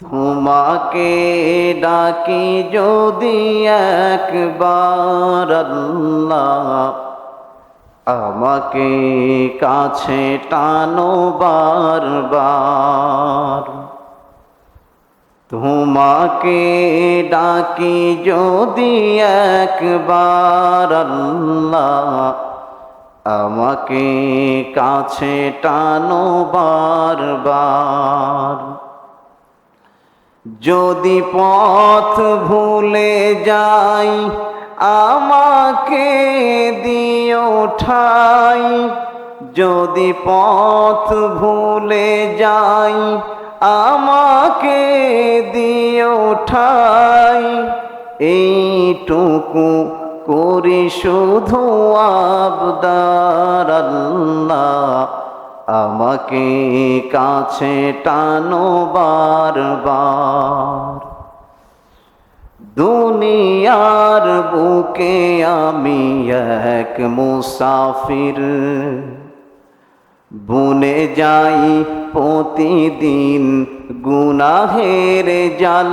তোমাকে ডাকি যদি একবার আল্লাহ, আমাকে কাছে টানো বারবার। তোমাকে ডাকি যদি একবার আল্লাহ, আমাকে কাছে টানো বারবার। যদি পথ ভুলে যাই আমাকে দিও ঠাই, যদি পথ ভুলে যাই আমাকে দিও ঠাই। এইটুকু করি শুধু আবদার আল্লাহ, আমাকে কাছে টানো বারবার। দুনিয়ার বুকে আমি এক মুসাফির, বুনে যাই প্রতিদিন গুনাহের জাল।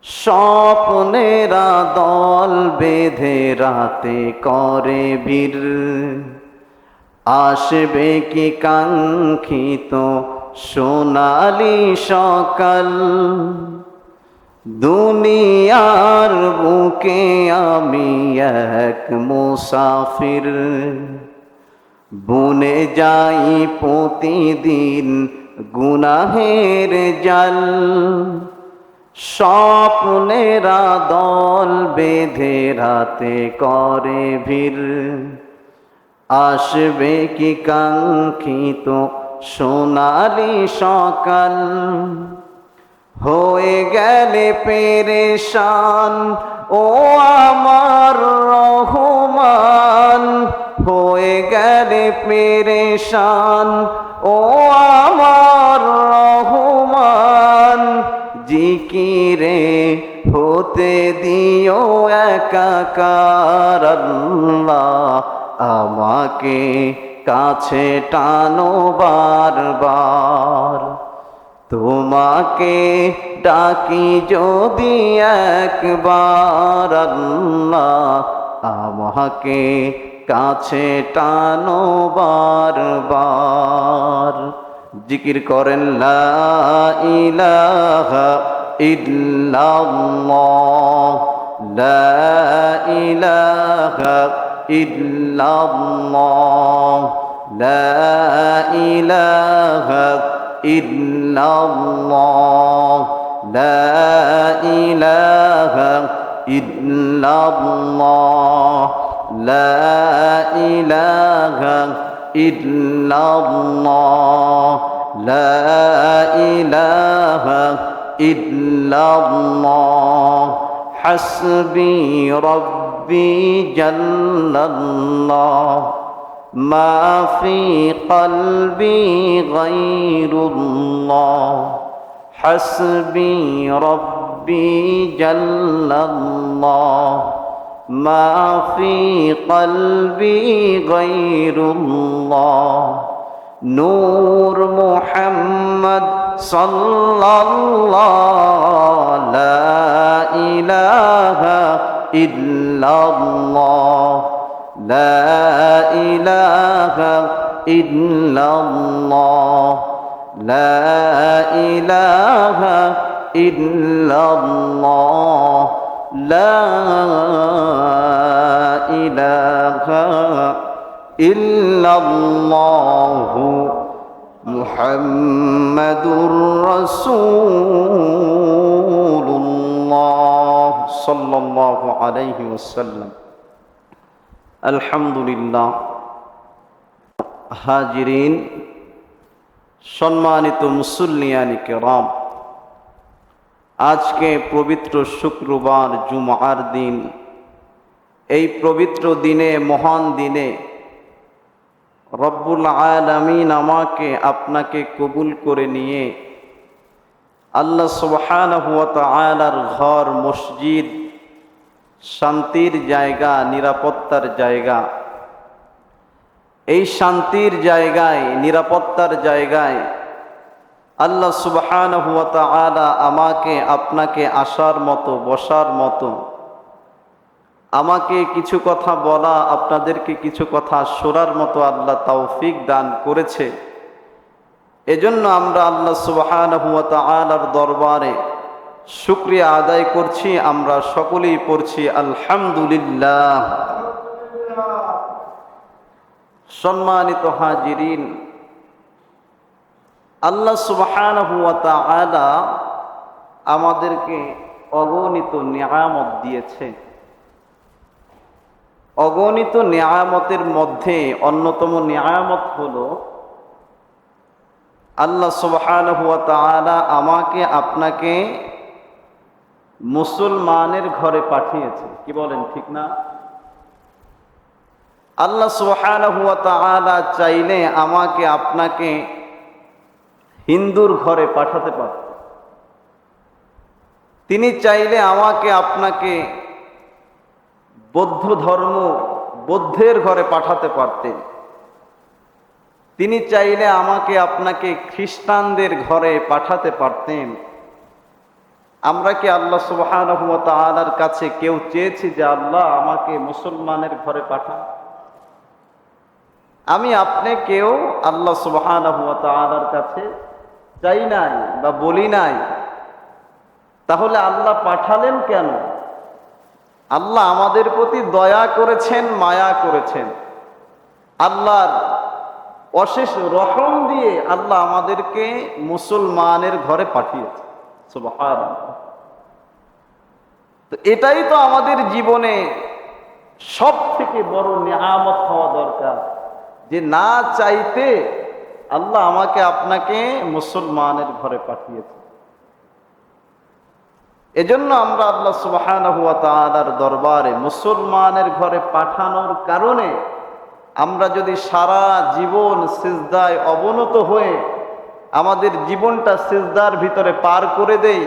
স্বপ্নেরা দল বেঁধে রাতে করে বীর, আসবে কি কাঙ্ক্ষিত সোনালি সকাল। দুনিয়ার বুকে আমি এক মুসাফির, বুনে যাই প্রতিদিন গুনাহের জাল। স্বপ্নেরা দল বেঁধে রাতে করে ভিড়, আসবে কি কাঙ্ক্ষিত সোনালি সকাল। হয়ে গেলে পেরেশান ও আমার রহমান, হয়ে গেলে পেরেশান ও আমার রহমান। জিকিরে হতে দিও একাকার আল্লাহ, আমাকে কাছে টানো বারবার। তোমাকে ডাকি যদি একবার আল্লাহ, আমাকে কাছে টানো বারবার। জিকির করেন লা ইলাহা ইল্লাল্লাহ, লা ইলাহা ইল্লাল্লাহ, লা ইলাহা ইল্লাল্লাহ, লা ইলাহা ইল্লাল্লাহ, লা ইলাহা ইল্লাল্লাহ, লা ইলাহা ইল্লাল্লাহ। হাসবি রব্বি জাল্লাল্লাহ, মা ফি কলবি গায়রুল্লাহ। হাসবি রব্বি জাল্লাল্লাহ, মা ফি কলবি গায়রুল্লাহ। নূর মুহাম্মদ সাল্লাল্লাহ, লা ইলাহা ইল্লাল্লাহ, লা ইলাহা ইল্লাল্লাহ, লা ইলাহা ইল্লাল্লাহ, লা ইলাহা ইল্লাল্লাহু মুহাম্মাদুর রাসূলুল্লাহ সাল্লাল্লাহু আলাইহি ওয়াসাল্লাম। আলহামদুলিল্লাহ। হাজিরিন, সম্মানিত মুসল্লিয়ান কিরাম, আজকে পবিত্র শুক্রবার জুমার দিন। এই পবিত্র দিনে, মহান দিনে রব্বুল আলামিন আমাকে আপনাকে কবুল করে নিয়ে আল্লাহ সুবহানাহু ওয়া তাআলার ঘর, মসজিদ, শান্তির জায়গা, নিরাপত্তার জায়গা, এই শান্তির জায়গায়, নিরাপত্তার জায়গায় আল্লাহ সুবহানাহু ওয়া তাআলা আমাকে আপনাকে আসার মতো, বসার মতো, আমাকে কিছু কথা বলা, আপনাদেরকে কিছু কথা শোনার মতো আল্লাহ তৌফিক দান করেছে। এজন্য আমরা আল্লাহ সুবহানাহু ওয়া তাআলার দরবারে শুকরিয়া আদায় করছি। আমরা সকলেই পড়ছি আলহামদুলিল্লাহ। সম্মানিত হাজিরিন, আল্লাহ সুবহানাহু ওয়া তাআলা আমাদেরকে অগণিত নিয়ামত দিয়েছে। অগণিত নিয়ামতের মধ্যে অন্যতম নিয়ামত হলো আল্লাহ সুবহানাহু ওয়া তাআলা আমাকে আপনাকে মুসলমানের ঘরে পাঠিয়েছে। কি বলেন, ঠিক না? আল্লাহ সুবহানাহু ওয়া তাআলা চাইলে আমাকে আপনাকে হিন্দুর ঘরে পাঠাতে পারতেন। তিনি চাইলে আমাকে আপনাকে বৌদ্ধের ঘরে পাঠাতে পারতেন। তিনি চাইলে আমাকে আপনাকে খ্রিস্টানদের ঘরে পাঠাতে পারতেন। আমরা কি আল্লাহ সুবহানাহু ওয়া তাআলার কাছে কেউ চেয়েছি যে আল্লাহ আমাকে মুসলমানের ঘরে পাঠান? আমি আপনি কেউ আল্লাহ সুবহানাহু ওয়া তাআলার কাছে চাই নাই বা বলি নাই। তাহলে আল্লাহ পাঠালেন কেন? আল্লাহ আমাদের প্রতি দয়া করেছেন, মায়া করেছেন। আল্লাহর অশেষ রহম দিয়ে আল্লাহ আমাদেরকে মুসলমানের ঘরে পাঠিয়েছে। সুবহানাল্লাহ। তো এটাই তো আমাদের জীবনে সব থেকে বড় নিয়ামত হওয়া দরকার, যে না চাইতে আল্লাহ আমাকে আপনাকে মুসলমানের ঘরে পাঠিয়েছে। এজন্য আমরা আল্লাহ সুবহানাহু ওয়া তাআলার দরবারে মুসলমানের ঘরে পাঠানোর কারণে আমরা যদি সারা জীবন সিজদায় অবনত হয়ে আমাদের জীবনটা সিজদার ভিতরে পার করে দেই,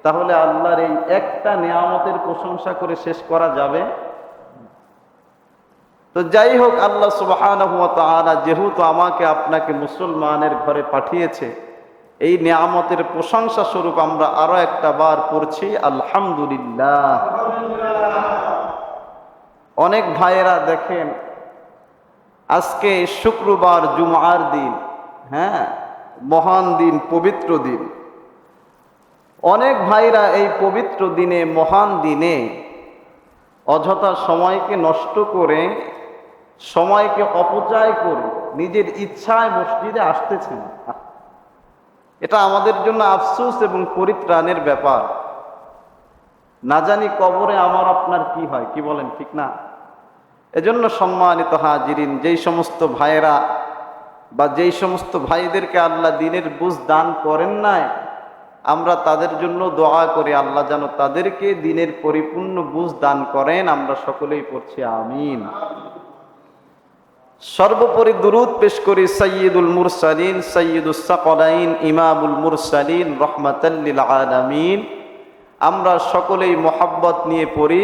তাহলে আল্লাহর এই একটা নিয়ামতের প্রশংসা করে শেষ করা যাবে? তো যাই হোক, আল্লাহ সুবহানাহু ওয়া তাআলা যেহেতু আমাকে আপনাকে মুসলমানের ঘরে পাঠিয়েছে, এই নিয়ামতের প্রশংসা স্বরূপ আমরা আরো একটা বার পড়ছি আলহামদুলিল্লাহ। অনেক ভাইয়েরা দেখেন, আজকে শুক্রবার, জুমার দিন, হ্যাঁ, মহান দিন, পবিত্র দিন। অনেক ভাইরা এই পবিত্র দিনে, মহান দিনে অযথা সময়কে নষ্ট করে, সময়কে অপচয় করে নিজের ইচ্ছায় মসজিদে আসতেছেন। এটা আমাদের জন্য আফসোস এবং পরিত্রাণের ব্যাপার। না জানি কবরে আমার আপনার কি হয়, কি বলেন, ঠিক না? এজন্য সম্মানিত হাজিরিন, যেই সমস্ত ভাইয়েরা বা যেই সমস্ত ভাইদেরকে আল্লাহ দ্বীনের বুঝ দান করেন নাই, আমরা তাদের জন্য দোয়া করি আল্লাহ যেন তাদেরকে দ্বীনের পরিপূর্ণ বুঝ দান করেন। আমরা সকলেই পড়ছি আমিন। সর্বোপরি দুরূদ পেশ করি সাইয়্যিদুল মুরসালিন, সাইয়্যিদুস সাকলাইন, ইমামুল মুরসালিন, রাহমাতাল লিল আলামিন। আমরা সকলেই মোহাব্বত নিয়ে পড়ি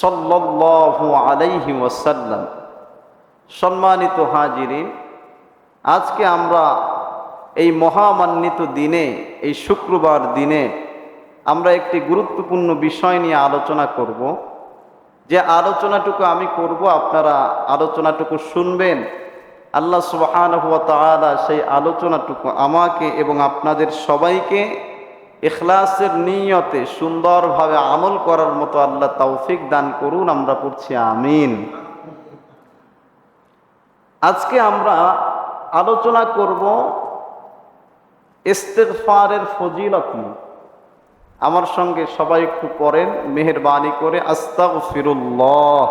সাল্লাল্লাহু আলাইহি ওয়াসাল্লাম। সম্মানিত হাজিরিন, আজকে আমরা এই মহামান্বিত দিনে, এই শুক্রবার দিনে আমরা একটি গুরুত্বপূর্ণ বিষয় নিয়ে আলোচনা করব। যে আলোচনাটুকু আমি করব, আপনারা আলোচনাটুকু শুনবেন। আল্লাহ সুবহানাহু ওয়া তাআলা সেই আলোচনাটুকু আমাকে এবং আপনাদের সবাইকে ইখলাসের নিয়তে সুন্দরভাবে আমল করার মতো আল্লাহ তৌফিক দান করুন। আমরা পড়ছি আমিন। আজকে আমরা আলোচনা করব ইস্তিগফারের ফজিলত নিয়ে। আমার সঙ্গে সবাই একটু পড়েন মেহেরবানি করে, আস্তাগফিরুল্লাহ।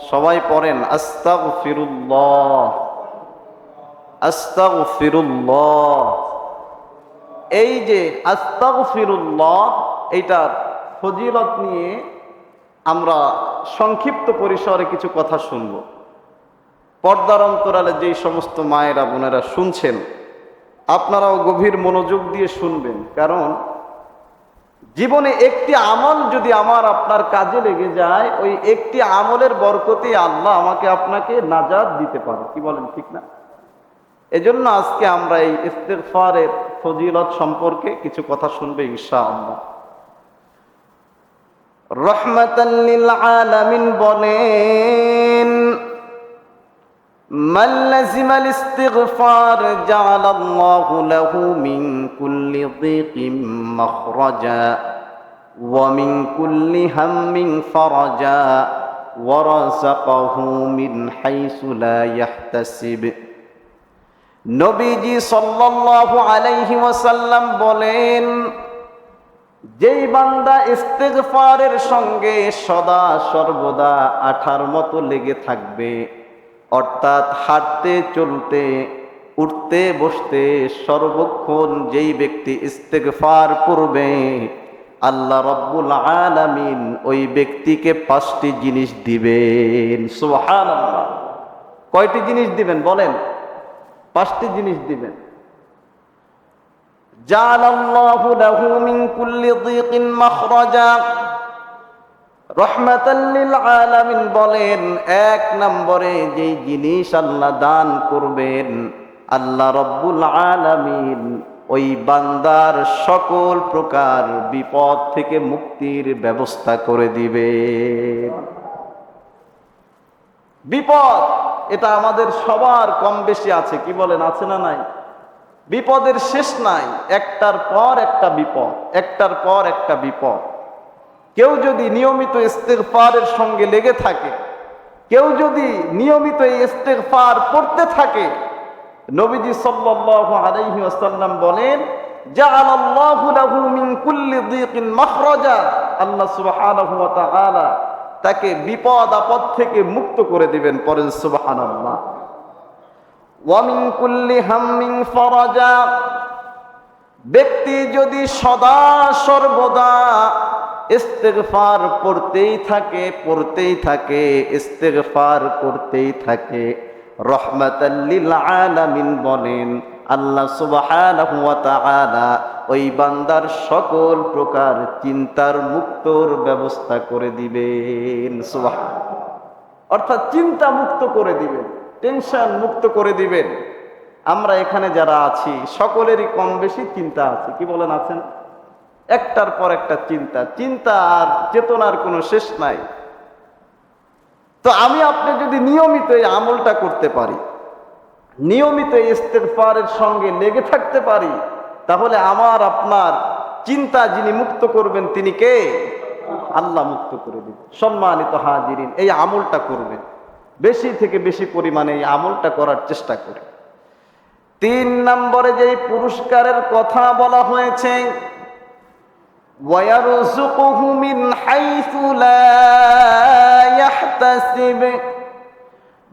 সবাই পড়েন আস্তাগফিরুল্লাহ, আস্তাগফিরুল্লাহ। এই যে আস্তাগফিরুল্লাহ, এইটার ফজিলত নিয়ে আমরা সংক্ষিপ্ত পরিসরে কিছু কথা শুনব। পর্দার অন্তরালে যেই সমস্ত মায়েরা বোনেরা শুনছেন, আপনারাও গভীর মনোযোগ দিয়ে শুনবেন। কারণ জীবনে একটি আমল যদি আমার আপনার কাজে লেগে যায়, ওই একটি আমলের বরকতে আল্লাহ আমাকে আপনাকে নাজাত দিতে পারে। কি বলেন, ঠিক না? এজন্য আজকে আমরা এই ইস্তিগফারের ফজিলত সম্পর্কে কিছু কথা শুনবে ইনশাআল্লাহ। রাহমাতাল লিল আলামিন বলেন, মান লাজিমাল ইস্তিগফার জাআলাল্লাহু লাহু মিন কুল্লি যিকিম মাখরাজা ওয়া মিন কুল্লি হাম্মিন ফারাজা ওয়া রাযাকাহু মিন হাইসু লা ইয়াহতাসিব। নবীজি সাল্লাল্লাহু আলাইহি ওয়াসাল্লাম বলেন, যেই বান্দা ইস্তিগফারের সঙ্গে সদা সর্বদা আঠার মতো লেগে থাকবে, অর্থাৎ হাঁটতে চলতে উঠতে বসতে সর্বক্ষণ যেই ব্যক্তি ইস্তিগফার করবে, আল্লাহ রাব্বুল আলামিন ওই ব্যক্তিকে 5টি জিনিস দিবেন। সুবহানাল্লাহ। কয়টি জিনিস দিবেন বলেন? 5টি জিনিস দিবেন। জাআলাল্লাহু লাহু মিন কুল্লি যিকিন মাখরাজা। রাহমাতাল লিল আলামিন বলেন, 1 নম্বরে যেই জিনিস আল্লাহ দান করবেন, আল্লাহ রাব্বুল আলামিন ওই বান্দার সকল প্রকার বিপদ থেকে মুক্তির ব্যবস্থা করে দিবেন। বিপদ এটা আমাদের সবার কম বেশি আছে, কি বলেন, আছে না নাই? বিপদের শেষ নাই, একটার পর একটা বিপদ, একটার পর একটা বিপদ। কেউ যদি নিয়মিত ইস্তিগফারের সঙ্গে লেগে থাকে, কেউ যদি নিয়মিত এই ইস্তিগফার পড়তে থাকে, নবীজি সাল্লাল্লাহু আলাইহি ওয়াসাল্লাম বলেন, জাআলাল্লাহু লাহু মিন কুল্লি যিকিন মাখরাজা। আল্লাহ সুবহানাহু ওয়া তাআলা তাকে বিপদ আপদ থেকে মুক্ত করে দিবেন। পড়েন সুবহানাল্লাহ। ওয়া মিন কুল্লি হাম্মিন ফারাজা। ব্যক্তি যদি সদা সর্বদা ইস্তিগফার পড়তেই থাকে, ইস্তিগফার করতেই থাকে, রাহমাতাল লিল আলামিন বলেন, আল্লাহ সুবহানাহু ওয়া তাআলা ওই বান্দার সকল প্রকার চিন্তার মুক্তর ব্যবস্থা করে দিবেন। সুবহানাল্লাহ। অর্থাৎ চিন্তা মুক্ত করে দিবেন, টেনশন মুক্ত করে দিবেন। আমরা এখানে যারা আছি সকলেরই কম বেশি চিন্তা আছে, কি বলেন, আছেন? একটার পর একটা চিন্তা আর চেতনার কোনো শেষ নাই। তো আমি আপনি যদি নিয়মিত এই আমলটা করতে পারি, নিয়মিত ইস্তিগফারের সঙ্গে লেগে থাকতে পারি, তাহলে আমার আপনার চিন্তা যিনি মুক্ত করবেন তিনি কে? আল্লাহ মুক্ত করে দিবেন। সম্মানিত হাজিরিন, এই আমলটা করবেন, বেশি থেকে বেশি পরিমাণে এই আমলটা করার চেষ্টা করে। 3 নম্বরে যেই পুরস্কারের কথা বলা হয়েছে, وَيَرْزُقُهُ مِنْ حَيْثُ لَا يَحْتَسِبُ।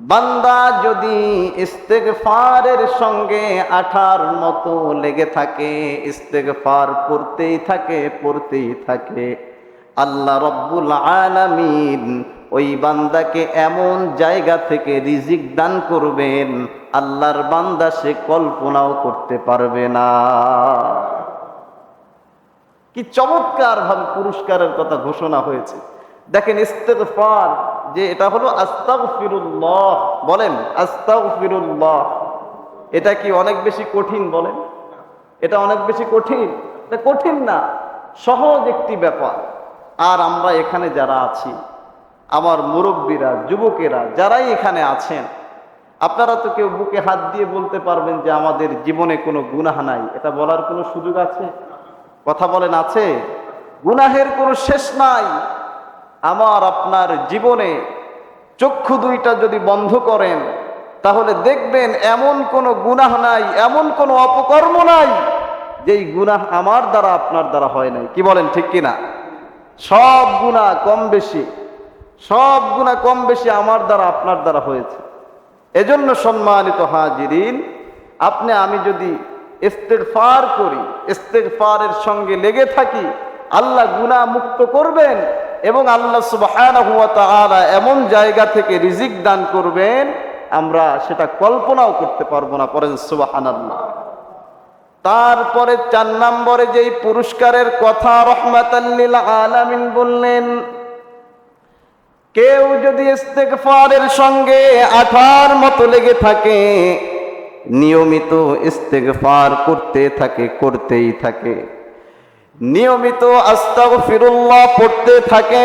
বান্দা যদি ইস্তিগফারের সঙ্গে আঠার মতো লেগে থাকে, ইস্তিগফার পড়তেই থাকে, আল্লাহ রাব্বুল আলামিন ওই বান্দাকে এমন জায়গা থেকে রিজিক দান করবেন, আল্লাহর বান্দা সে কল্পনাও করতে পারবে না। কি চমৎকার ভাবে পুরস্কারের কথা ঘোষণা হয়েছে। দেখেন, ইস্তিগফার যে এটা হলো আস্তাগফিরুল্লাহ, বলেন আস্তাগফিরুল্লাহ, এটা কি অনেক বেশি কঠিন? বলেন, এটা অনেক বেশি কঠিন? এটা কঠিন না, সহজ একটি ব্যাপার। আর আমরা এখানে যারা আছি, আমার মুরব্বীরা, যুবকেরা যারাই এখানে আছেন, আপনারা তো কেউ বুকে হাত দিয়ে বলতে পারবেন যে আমাদের জীবনে কোনো গুনাহ নাই, এটা বলার কোনো সুযোগ আছে? কথা বলেন, আছে? গুনাহের কোনো শেষ নাই। আমার আপনার জীবনে চক্ষু দুইটা যদি বন্ধ করেন, তাহলে দেখবেন এমন কোনো গুনাহ নাই, এমন কোনো অপকর্ম নাই যেই গুনাহ আমার দ্বারা আপনার দ্বারা হয় নাই। কি বলেন, ঠিক কিনা? সব গুনাহ কম বেশি আমার দ্বারা আপনার দ্বারা হয়েছে। এজন্য সম্মানিত হাজিরিন, আপনি আমি যদি ইস্তিগফার করি, ইস্তিগফারের সঙ্গে লেগে থাকি, আল্লাহ গুনাহ মুক্ত করবেন এবং আল্লাহ সুবহানাহু ওয়া তাআলা এমন জায়গা থেকে রিজিক দান করবেন, আমরা সেটা কল্পনাও করতে পারবো না। পড়েন সুবহানাল্লাহ। তারপরে 4 নম্বরে যেই পুরস্কারের কথা রাহমাতাল লিল আলামিন বললেন, কেউ যদি ইস্তিগফারের সঙ্গে আঠার মতো লেগে থাকে, নিয়মিত ইস্তেগফার করতেই থাকে, নিয়মিত আস্তাগফিরুল্লাহ পড়তে থাকে।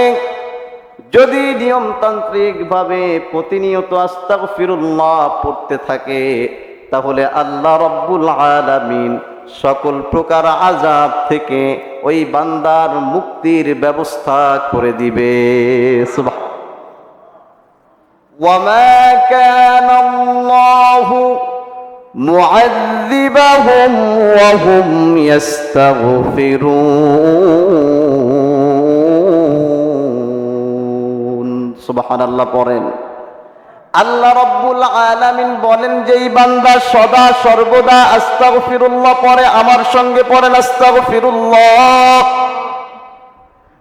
যদি নিয়মতান্ত্রিকভাবে প্রতিনিয়ত আস্তাগফিরুল্লাহ পড়তে থাকে, তাহলে আল্লাহ রাব্বুল আলামিন সকল প্রকার আযাব থেকে ওই বান্দার মুক্তির ব্যবস্থা করে দিবে। সুবহান। ওয়ামা কানা আল্লাহু মুআযযিবাহুম ওয়া হুম ইস্তাগফিরুন। সুবহানাল্লাহ পড়েন। আল্লাহ রাব্বুল আলামিন বলেন, যেই বান্দা সদা সর্বদা আস্তাগফিরুল্লাহ পড়ে, আমার সঙ্গে পড়েন আস্তাগফিরুল্লাহ।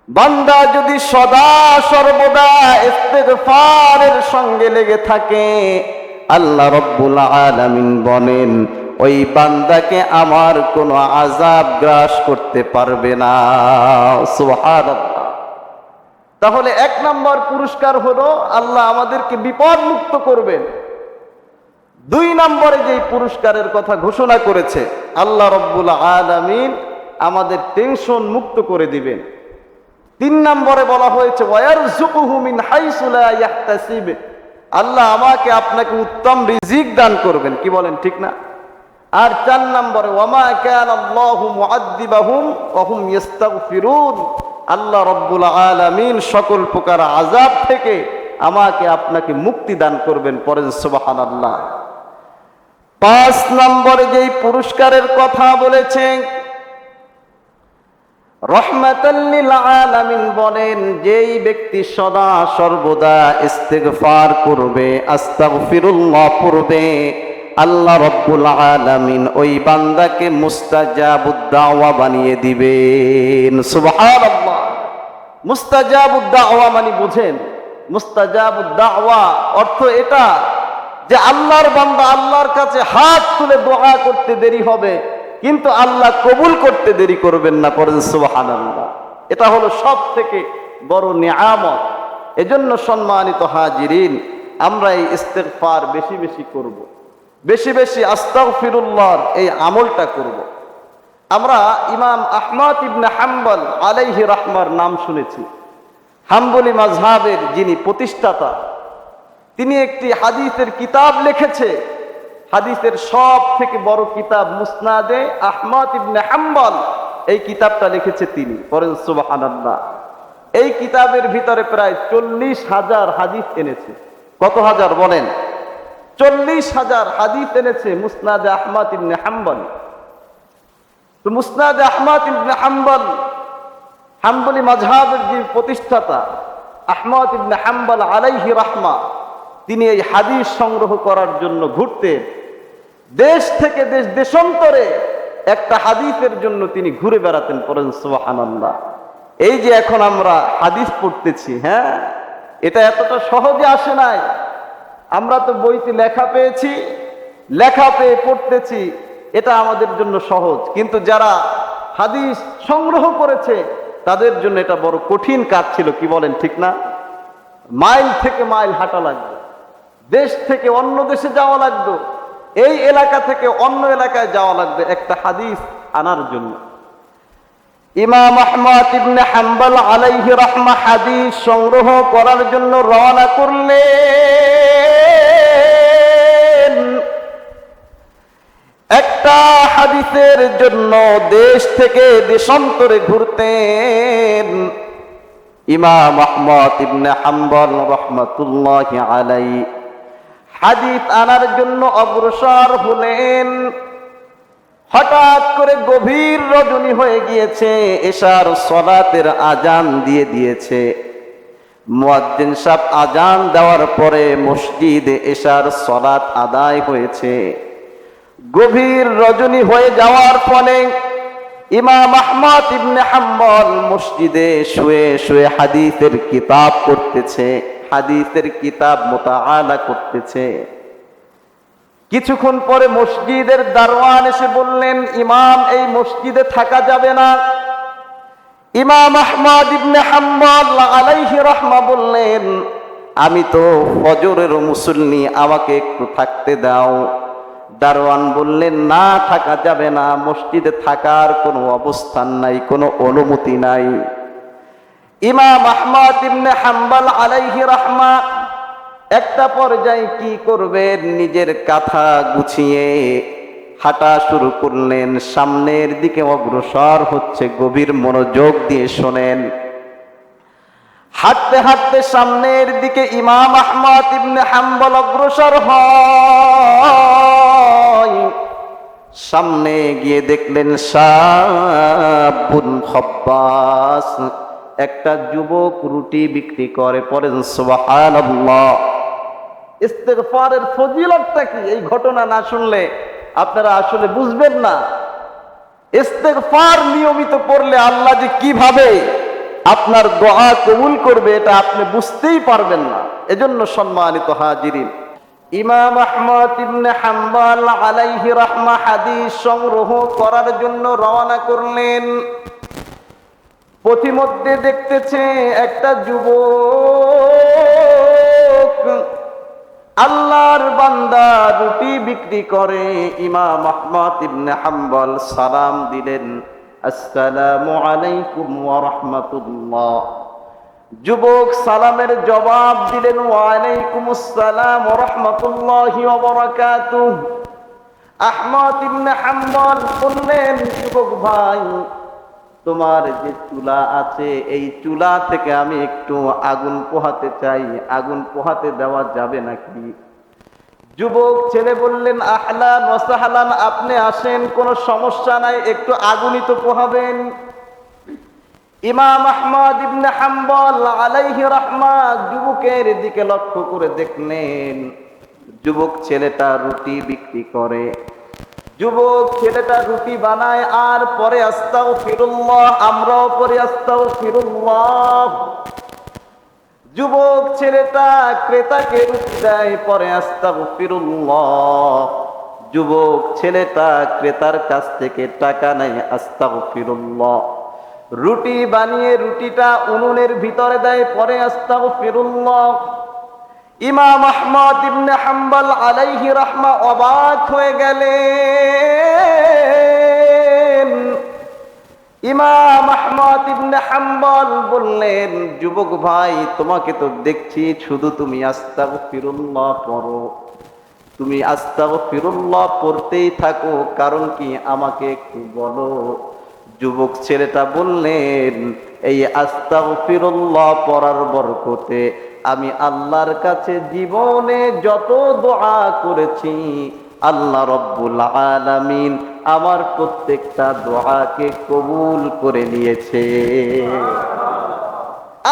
বান্দা যদি সদা সর্বদা ইস্তেগফারের সঙ্গে লেগে থাকে, আল্লাহ রাব্বুল আলামিন বলেন ওই বান্দাকে আমার কোনো আযাব গ্রাস করতে পারবে না। সুবহানাল্লাহ। তাহলে এক নম্বর পুরস্কার হলো আল্লাহ আমাদেরকে বিপদ মুক্ত করবেন। দুই নম্বরে যেই পুরস্কারের কথা ঘোষণা করেছে, আল্লাহ রাব্বুল আলামিন আমাদের টেনশন মুক্ত করে দিবেন। তিন নম্বরে বলা হয়েছে ওয়ারযুকুহু মিন হাইসু লা ইয়াহতাসিব, আল্লাহ আমাকে আপনাকে উত্তম রিজিক দান করবেন। কি বলেন, ঠিক না? আর চার নম্বরে ওয়ামা কানা আল্লাহু মুআযযিবাহুম ওয়া হুম ইস্তাগফিরুন, আল্লাহ রাব্বুল আলামিন সকল প্রকার আযাব থেকে আমাকে আপনাকে মুক্তি দান করবেন। পরে সুবহানাল্লাহ। পাঁচ নম্বরে যেই পুরস্কারের কথা বলেছেন, রহমাতাল লিল আলামিন বলেন যেই ব্যক্তি সদা সর্বদা ইস্তেগফার করবে, আস্তাগফিরুল্লাহ পড়বে, আল্লাহ রাব্বুল আলামিন ওই বান্দাকে মুস্তাজাবুদ দাওয়া বানিয়ে দিবেন। সুবহানাল্লাহ। মুস্তাজাবুদ দাওয়া মানে বুঝেন, মুস্তাজাবুদ দাওয়া অর্থ এটা যে আল্লাহর বান্দা আল্লাহর কাছে হাত তুলে দোয়া করতে দেরি হবে, কিন্তু আল্লাহ কবুল করতে দেরি করবেন না। পড়েন সুবহানাল্লাহ। এটা হলো সব থেকে বড় নিয়ামত। এজন্য সম্মানিত হাজিরিন, আমরা এই ইস্তেগফার বেশি বেশি করব, বেশি বেশি আস্তাগফিরুল্লাহর এই আমলটা করব। আমরা ইমাম আহমদ ইবনে হাম্বল আলাইহি রাহমার নাম শুনেছি। হাম্বলি মাযহাবের যিনি প্রতিষ্ঠাতা, তিনি একটি হাদিসের কিতাব লিখেছে। হাদিসের সব থেকে বড় কিতাব মুসনাদে আহমদ ইবনে হাম্বল, এই কিতাবটা লিখেছে তিনি। পড়েন সুবহানাল্লাহ। এই কিতাবের ভিতরে প্রায় 40,000 হাদিস এনেছে। কত হাজার বলেন? 40,000 হাদিস এনেছে মুসনাদে আহমদ ইবনে হাম্বল। তো মুসনাদে আহমদ ইবনে হাম্বল, হাম্বলি মাযহাবের যে প্রতিষ্ঠাতা আহমদ ইবনে হাম্বল আলাইহি রাহমা, তিনি এই হাদিস সংগ্রহ করার জন্য ঘুরতেন। দেশ থেকে দেশান্তরে একটা হাদিসের জন্য তিনি ঘুরে বেড়াতেন। পড়েন সুবহানাল্লাহ। এই যে এখন আমরা হাদিস পড়তেছি, হ্যাঁ, এটা এতটা সহজে আসে নাই। আমরা তো বইতে লেখা পেয়েছি, লেখা পেয়ে পড়তেছি, এটা আমাদের জন্য সহজ। কিন্তু যারা হাদিস সংগ্রহ করেছে তাদের জন্য এটা বড় কঠিন কাজ ছিল। কি বলেন, ঠিক না? মাইল থেকে মাইল হাঁটা লাগবে, দেশ থেকে অন্য দেশে যাওয়া লাগবে, এই এলাকা থেকে অন্য এলাকায় যাওয়া লাগবে একটা হাদিস আনার জন্য। ইমাম আহমদ ইবনে হাম্বল আলাইহি রাহমা হাদিস সংগ্রহ করার জন্য রওনা করলেন। একটা হাদিসের জন্য দেশ থেকে দেশান্তরে ঘুরতেন। ইমাম আহমদ ইবনে হাম্বল রাহমাতুল্লাহি আলাইহি হাদিস আনার জন্য অগ্রসর হলেন। হঠাৎ করে গভীর রজনী হয়ে গিয়েছে, এশার সালাতের আজান দিয়ে দিয়েছে। মুয়াজ্জিন সাহেব আজান দেওয়ার পরে মসজিদে এশার সালাত আদায় হয়েছে। গভীর রজনী হয়ে যাওয়ার ফলে ইমাম আহমদ ইবনে হাম্বল মসজিদে শুয়ে শুয়ে হাদিসের কিতাব পড়তেছে, হাদিসের কিতাব মুতাআলা করতেছে। কিছুক্ষণ পরে মসজিদের দারোয়ান এসে বললেন, ইমাম, এই মসজিদে থাকা যাবে না। ইমাম আহমদ ইবনে হাম্বল আলাইহি রাহমা বললেন, আমি তো ফজরের মুসল্লি, আমাকে একটু থাকতে দাও। দারোয়ান বললেন, না, থাকা যাবে না, মসজিদে থাকার কোনো অবস্থান নাই, কোনো অনুমতি নাই। ইমাম আহমদ ইবনে হাম্বল আলাইহি রাহমা একটা পর্যায়ে কি করবেন, নিজের কাঁথা গুছিয়ে হাঁটা শুরু করলেন, সামনের দিকে অগ্রসর হচ্ছে। গভীর মনোযোগ দিয়ে শোনেন। হাঁটতে হাঁটতে সামনের দিকে ইমাম আহমদ ইবনে হাম্বল অগ্রসর হয়। সামনে গিয়ে দেখলেন শাবুন খব্বাস, একটা যুবক রুটি বিক্রি করে। পড়েন সুবহানাল্লাহ। ইস্তেগফারের ফজিলতটা কি, এই ঘটনা না শুনলে আপনারা আসলে বুঝবেন না। ইস্তেগফার নিয়মিত পড়লে আল্লাহ যে কিভাবে আপনার দোয়া কবুল করবে এটা আপনি বুঝতেই পারবেন না। এজন্য সম্মানিত হাজিরিন, ইমাম আহমদ ইবনে হাম্বল আলাইহি রাহমা হাদিস সংগ্রহ করার জন্য রওনা করলেন। পথিমধ্যে দেখতেছে একটা যুবক আল্লাহর বান্দা রুটি বিক্রি করে। ইমাম আহমদ ইবনে হাম্বল সালাম দিলেন, আসসালামু আলাইকুম ওয়া রাহমাতুল্লাহ। যুবক সালামের জবাব দিলেন, ওয়া আলাইকুমুস সালাম ওয়া রাহমাতুল্লাহি ওয়া বারাকাতুহু। আহমদ ইবনে হাম্বল বললেন, যুবক ভাই, তোমার যে চুলা আছে এই চুলা থেকে আমি একটু আগুন পোহাতে চাই, আগুন পোহাতে দেওয়া যাবে নাকি? যুবক ছেলে বললেন, আহলান ওয়া সাহলান, আপনি আসেন, কোনো সমস্যা নাই, একটু আগুনই তো পোহাবেন। ইমাম আহমদ ইবনে হাম্বল আলাইহি রাহমা যুবকের দিকে লক্ষ্য করে দেখলেন, যুবক ছেলেটা রুটি বিক্রি করে। যুবক ছেলেটা রুটি বানায় আর পরে আস্তাগফিরুল্লাহ, আমরাও পরে আস্তাগফিরুল্লাহ। যুবক ছেলেটা ক্রেতাকে রুটি দেয়, পরে আস্তাগফিরুল্লাহ। যুবক ছেলেটা ক্রেতার কাছ থেকে টাকা নেয়, আস্তাগফিরুল্লাহ। রুটি বানিয়ে রুটিটা উনুনের ভিতরে দেয়, পরে আস্তাগফিরুল্লাহ। ইমাম আহমদ ইবনে হাম্বল আলাইহি রাহমা অবাক হয়ে গেলেন। ইমাম আহমদ ইবনে হাম্বল বললেন, যুবক ভাই, তোমাকে তো দেখছি শুধু তুমি আস্তাগফিরুল্লাহ পড়ো, তুমি আস্তাগফিরুল্লাহ পড়তেই থাকো, কারণ কি আমাকে একটু বলো। যুবক ছেলেটা বললেন, এই আস্তাগফিরুল্লাহ পড়ার বরকতে আমি আল্লাহর কাছে জীবনে যত দোয়া করেছি, আল্লাহ রব্বুল আলামিন আমার প্রত্যেকটা দোয়াকে কবুল করে নিয়েছে।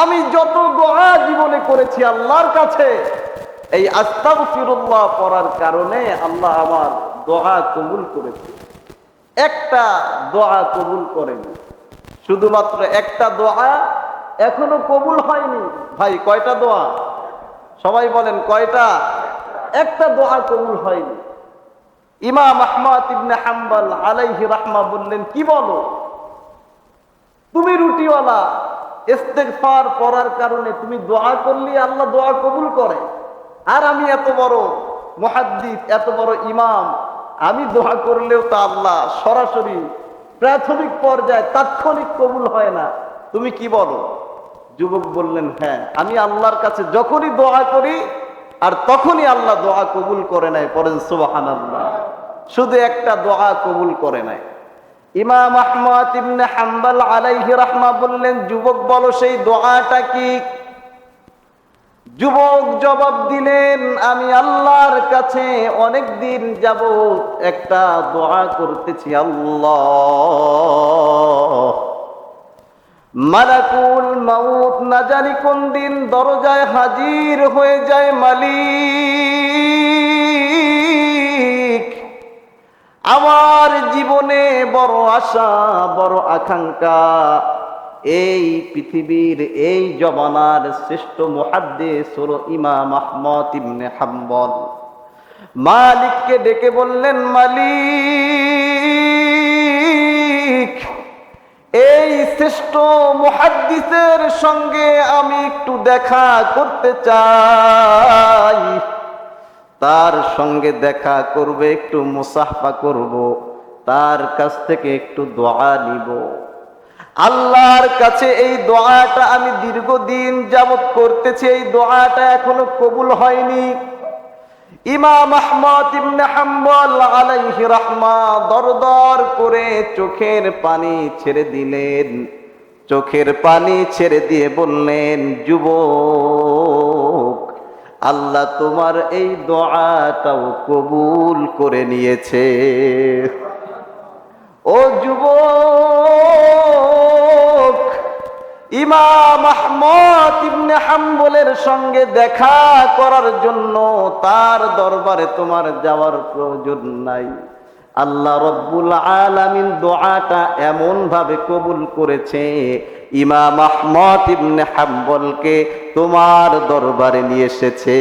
আমি যত দোয়া জীবনে করেছি আল্লাহর কাছে, এই আস্তাগফিরুল্লাহ পড়ার কারণে আল্লাহ আমার দোয়া কবুল করেছে। একটা দোয়া কবুল করেনি, শুধুমাত্র একটা দোয়া এখনো কবুল হয়নি। ভাই, কয়টা দোয়া? সবাই বলেন কয়টা? একটা দোয়া কবুল হয়নি। ইমাম আহমদ ইবনে হাম্বল আলাইহি রাহমা বললেন, কি বলো, তুমি রুটিওয়ালা, ইস্তেগফার পড়ার কারণে তুমি দোয়া করলে আল্লাহ দোয়া কবুল করে, আর আমি এত বড় মুহাদ্দিস, এত বড় ইমাম, আমি দোয়া করলেও তা আল্লাহ সরাসরি প্রাথমিক পর্যায়ে তাৎক্ষণিক কবুল হয় না, তুমি কি বলো? যুবক বললেন, হ্যাঁ, আমি আল্লাহর কাছে যখনই দোয়া করি আর তখনই আল্লাহ দোয়া কবুল করে নাই। পড়েন সুবহানাল্লাহ। শুধু একটা দোয়া কবুল করে নাই। ইমাম আহমদ ইবনে হাম্বল আলাইহি রাহমা বললেন, যুবক বলো সেই দোয়াটা কি? যুবক জবাব দিলেন, আমি আল্লাহর কাছে অনেক দিন যাবত একটা দোয়া করতেছি, আল্লাহ মালাকুল মাউত না জানি কোন দিন দরজায় হাজির হয়ে যায়, মালিক আমার জীবনে বড় আশা, বড় আকাঙ্ক্ষা, এই পৃথিবীর এই জমানার শ্রেষ্ঠ মুহাদ্দিস হলো ইমাম আহমদ ইবনে হাম্বল। মালিককে ডেকে বললেন, মালিক এই শ্রেষ্ঠ মুহাদ্দিসের সঙ্গে আমি একটু দেখা করতে চাই। তার সঙ্গে দেখা করবে, একটু মুসাফা করব, তার কাছ থেকে একটু দোয়া নিব। আল্লাহর কাছে এই দোয়াটা আমি দীর্ঘদিন যাবত করতেছি, এই দোয়াটা এখনো কবুল হয়নি। ইমাম আহমদ ইবনে হাম্বল আলাইহি রাহমা দরদর করে চোখের পানি ছেড়ে দিলেন। চোখের পানি ছেড়ে দিয়ে বললেন, যুবক, আল্লাহ তোমার এই দোয়াটাও কবুল করে নিয়েছে। ও যুবক, ইমাম আহমদ ইবনে হাম্বলের সঙ্গে দেখা করার জন্য তার দরবারে তোমার যাওয়ার প্রয়োজন নাই। আল্লাহ রব্বুল আলামিন দোয়াটা এমন ভাবে কবুল করেছে, ইমাম আহমদ ইবনে হাম্বলকে তোমার দরবারে নিয়ে এসেছে।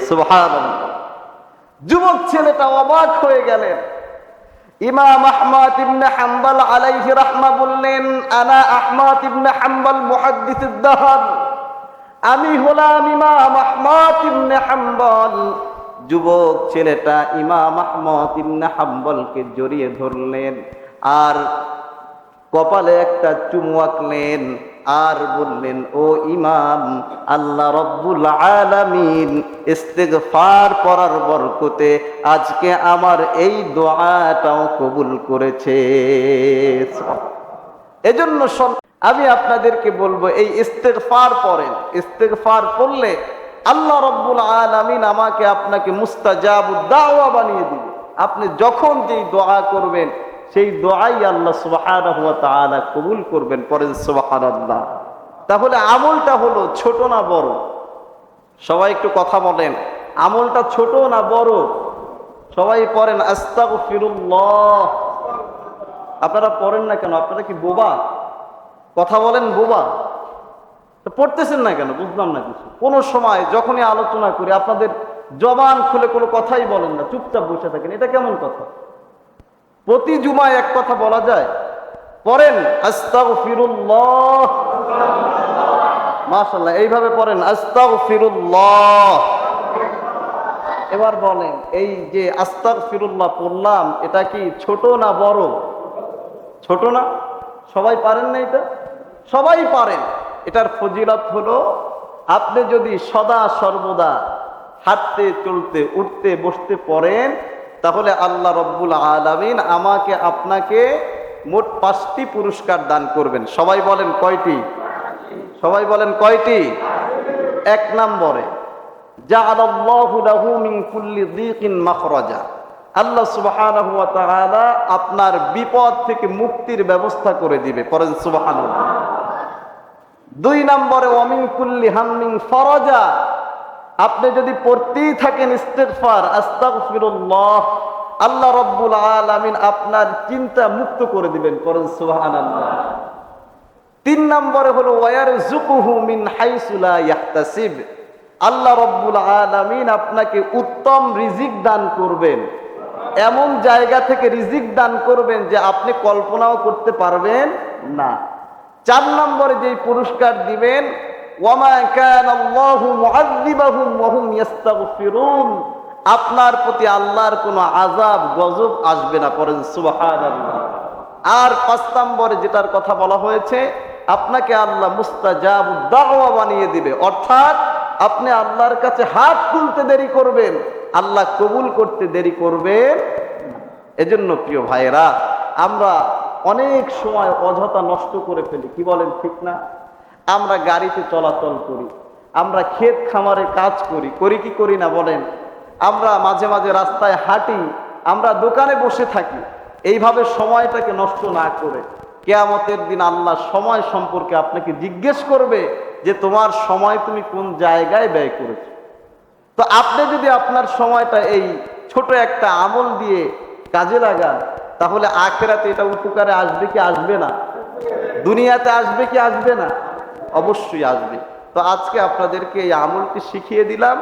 সুবহানাল্লাহ। যুবক ছেলেটা অবাক হয়ে গেলেন। ইমাম আহমদ ইবনে হাম্বল আলাইহি রাহমা বললেন, আনা আহমদ ইবনে হাম্বল মুহাদ্দিসুদ দাহর, আমি হলাম ইমাম আহমদ ইবনে হাম্বল। যুবক ছেলেটা ইমাম আহমদ ইবনে হাম্বলকে জড়িয়ে ধরলেন আর কপালে একটা চুমু আঁকলেন আর বললেন, ও ইমাম, আল্লাহ রব্বুল আলামিন ইস্তিগফার পড়ার বরকতে আজকে আমার এই দোয়াটাও কবুল করেছে। এজন্য আমি আপনাদেরকে বলবো, এই ইস্তিগফার পড়েন। ইস্তিগফার পড়লে আল্লাহ রব্বুল আলামিন আমাকে আপনাকে মুস্তাজাবুদ দাওয়া বানিয়ে দিবে। আপনি যখন যেই দোয়া করবেন সেই দোয়াই আল্লাহ সুবহানাহু ওয়া তাআলা কবুল করবেন। পড়েন সুবহানাল্লাহ। তাহলে আমলটা হলো ছোট না বড়? সবাই একটু কথা বলেন, আমলটা ছোট না বড়? সবাই পড়েন আস্তাগফিরুল্লাহ। আপনারা পড়েন না কেন? আপনারা কি বোবা? কথা বলেন, বোবা? পড়তেছেন না কেন? বুঝলাম না কিছু। কোনো সময় যখনই আলোচনা করি আপনাদের জবান খুলে কোনো কথাই বলেন না, চুপচাপ বসে থাকেন। এটা কেমন কথা? প্রতি জুমায় এক কথা বলা যায়? পড়েন আস্তাগফিরুল্লাহ। মাশাআল্লাহ, এইভাবে পড়েন আস্তাগফিরুল্লাহ। এবার বলেন, এই যে আস্তাগফিরুল্লাহ পড়লাম, এটা কি ছোট না বড়? ছোট না? সবাই পারেন না এটা? সবাই পারেন। এটার ফজিলত হলো, আপনি যদি সদা সর্বদা হাঁটতে চলতে উঠতে বসতে পড়েন, তাহলে আল্লাহ রব্বুল আলামিন আমাকে আপনাকে মোট 5টি পুরস্কার দান করবেন। সবাই বলেন কয়টি? সবাই বলেন কয়টি? 1 নম্বরে, জাআলাল্লাহু লাহু মিন কুল্লি যিকিন মাখরাজা। আল্লাহ সুবহানাহু ওয়া তাআলা আপনার বিপদ থেকে মুক্তির ব্যবস্থা করে দিবে। পড়েন সুবহানাল্লাহ। 2 নম্বরে, ওয়া মিন কুল্লি হাম্মিন ফারাজা। আপনি যদি পড়তেই থাকেন ইস্তিগফার আস্তাগফিরুল্লাহ, আল্লাহ রব্বুল আলামিন আপনার চিন্তা মুক্ত করে দিবেন। পড়েন সুবহানাল্লাহ। 3 নম্বরে হলো ওয়ায়ারযুকুহু মিন হাইসু লা ইয়াহতাসিব। আল্লাহ রব্বুল আলামিন আপনাকে উত্তম রিজিক দান করবেন, এমন জায়গা থেকে রিজিক দান করবেন যে আপনি কল্পনাও করতে পারবেন না। 4 নম্বরে যেই পুরস্কার দিবেন, ওয়ামা কানাল্লাহু মুআযযিবাহুম ওয়া হুম ইস্তাগফিরুন। আপনার প্রতি আল্লাহর কোনো আযাব গজব আসবে না। পড়েন সুবহানাল্লাহ। আর 5 নম্বরে যেটার কথা বলা হয়েছে, আপনাকে আল্লাহ মুস্তাজাবুদ দাওয়া বানিয়ে দিবে। অর্থাৎ আপনি আল্লাহর কাছে হাত তুলতে দেরি করবেন, আল্লাহ কবুল করতে দেরি করবেন। এজন্য প্রিয় ভাইরা, আমরা অনেক সময় অযথা নষ্ট করে ফেলি। কি বলেন, ঠিক না? আমরা গাড়িতে চলাচল করি, আমরা ক্ষেত খামারে কাজ করি, করি কি করি না বলেন? আমরা মাঝে মাঝে রাস্তায় হাঁটি, আমরা দোকানে বসে থাকি। এইভাবে সময়টাকে নষ্ট না করে কিয়ামতের দিন আল্লাহ সময় সম্পর্কে আপনাকে জিজ্ঞেস করবে যে তোমার সময় তুমি কোন জায়গায় ব্যয় করেছো। তো আপনি যদি আপনার সময়টা এই ছোট একটা আমল দিয়ে কাজে লাগান, তাহলে আখিরাতে এটা উপকারে আসবে কি আসবে না? দুনিয়াতে আসবে কি আসবে না? অবশ্যই আসবে। তো আজকে আপনাদেরকে এই আমলটি শিখিয়ে দিলাম।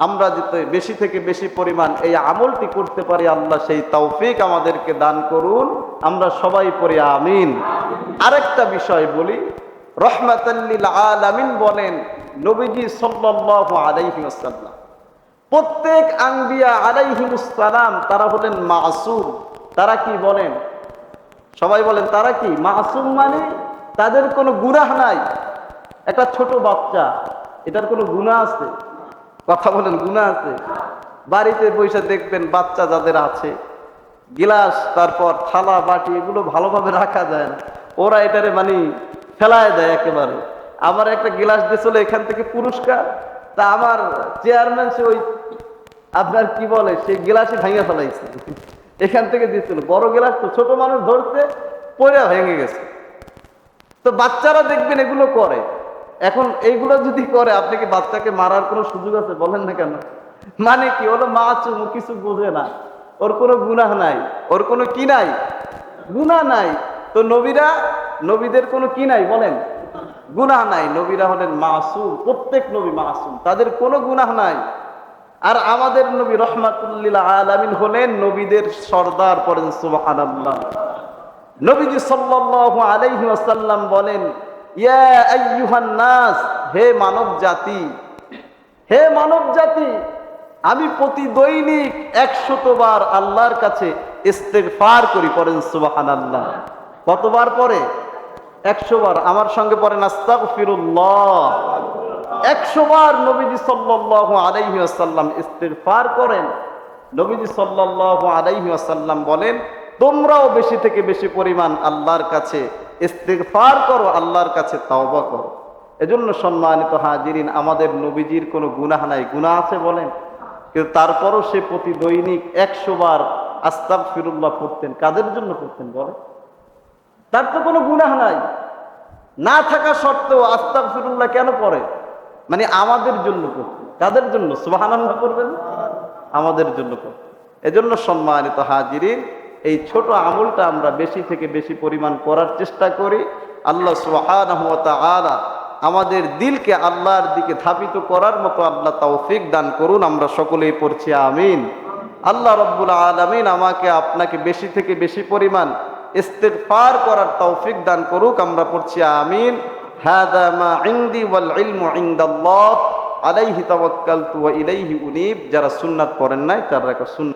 আমরা যাতে বেশি থেকে বেশি পরিমাণ এই আমলটি করতে পারি, আল্লাহ সেই তৌফিক আমাদেরকে দান করুন। আমরা সবাই পড়ি আমিন। আরেকটা বিষয় বলি, রহমাতাল লিল আলামিন বলেন নবীজি সাল্লাল্লাহু আলাইহি ওয়াসাল্লাম, প্রত্যেক আম্বিয়া আলাইহিমুস সালাম তারা হলেন মাসুম। তারা কি বলেন? সবাই বলেন তারা কি মাসুম? মানে তাদের কোনো গুনাহ নাই। একটা ছোট বাচ্চা, এটার কোনো গুনাহ আছে? কথা বলেন, গুনাহ আছে? বাড়িতে বসে দেখবেন বাচ্চা যাদের আছে, গিলাস তারপর থালা বাটি এগুলো ভালোভাবে রাখা যায় না, ওরা এটারে মানে ফেলায় দেয় একেবারে। আমার একটা গিলাস দিয়েছিল এখান থেকে পুরস্কার, তা আমার চেয়ারম্যান সে ওই আপনার কি বলে সেই গিলাসই ভেঙে ফেলাইছে, এখান থেকে দিয়েছিল বড় গিলাস, তো ছোট মানুষ ধরছে পড়ে ভেঙে গেছে। তো বাচ্চারা দেখবেন এগুলো করে। এখন এইগুলো যদি করে, আপনি কি বাচ্চাকে মারার কোনো সুযোগ আছে? বলেন না কেন? মানে কি হলো, মাসুম, কিছু বোঝে না, ওর কোনো গুনাহ নাই, ওর কোনো কি নাই, গুনাহ নাই। তো নবীরা, নবীদের কোনো কি নাই বলেন? গুনাহ নাই। নবীরা হলেন মাসুম, প্রত্যেক নবী মাসুম, তাদের কোনো গুনাহ নাই। আর আমাদের নবী রহমাতুল্লিল আলামিন হলেন নবীদের সর্দার। পড়েন সুবহানাল্লাহ। নবীজি সাল্লাল্লাহু আলাইহি ওয়াসাল্লাম বলেন, ইয়া আইয়ুহান নাস, হে মানব জাতি, হে মানব জাতি, আমি প্রতি দৈনিক 100 বার আল্লাহর কাছে ইস্তেগফার করি। পড়েন সুবহানাল্লাহ। কতবার পড়ে? 100 বার। আমার সঙ্গে পড়েন আস্তাগফিরুল্লাহ। 100 বার নবীজি সাল্লাল্লাহু আলাইহি ওয়াসাল্লাম ইস্তিগফার করেন। নবীজি সাল্লাল্লাহু আলাইহি ওয়াসাল্লাম বলেন, তোমরাও বেশি থেকে বেশি পরিমাণ আল্লাহর কাছে ইস্তিগফার করো, আল্লাহর কাছে তাওবা করো। এজন্য সম্মানিত হাজিরিন, আমাদের নবীজির কোনো গুনাহ নাই। গুনাহ আছে বলেন? কিন্তু তারপরও সে প্রতি দৈনিক 100 বার আস্তাগফিরুল্লাহ পড়তেন। কাদের জন্য পড়তেন বলে? তার তো কোনো গুনাহ নাই, না থাকা সত্ত্বেও আস্তাগফিরুল্লাহ কেন পড়ে? মানে আমাদের জন্য পড়তেন। কাদের জন্য? সুবহানাল্লাহ করবেন, আমাদের জন্য পড়তেন। এজন্য সম্মানিত হাজিরিন, এই ছোট আমলটা আমরা বেশি থেকে বেশি পরিমাণ করার চেষ্টা করি। আল্লাহ সুবহানাহু ওয়া তাআলা আমাদের দিলকে আল্লাহর দিকে ধাবিত করার মতো আল্লাহ তৌফিক দান করুন। আমরা সকলেই পড়ছি আমিন। আল্লাহ রাব্বুল আলামিন আমাকে আপনাকে বেশি থেকে বেশি পরিমাণ ইস্তিগফার করার তৌফিক দান করুক। আমরা পড়ছি আমিন। হাযা মা ইনদি ওয়াল ইলমু ইনদাল্লাহ আলাইহি তাওয়াক্কালতু ওয়া ইলাইহি উনীব। যারা সুন্নাত পড়েন নাই তারা সুন্নাত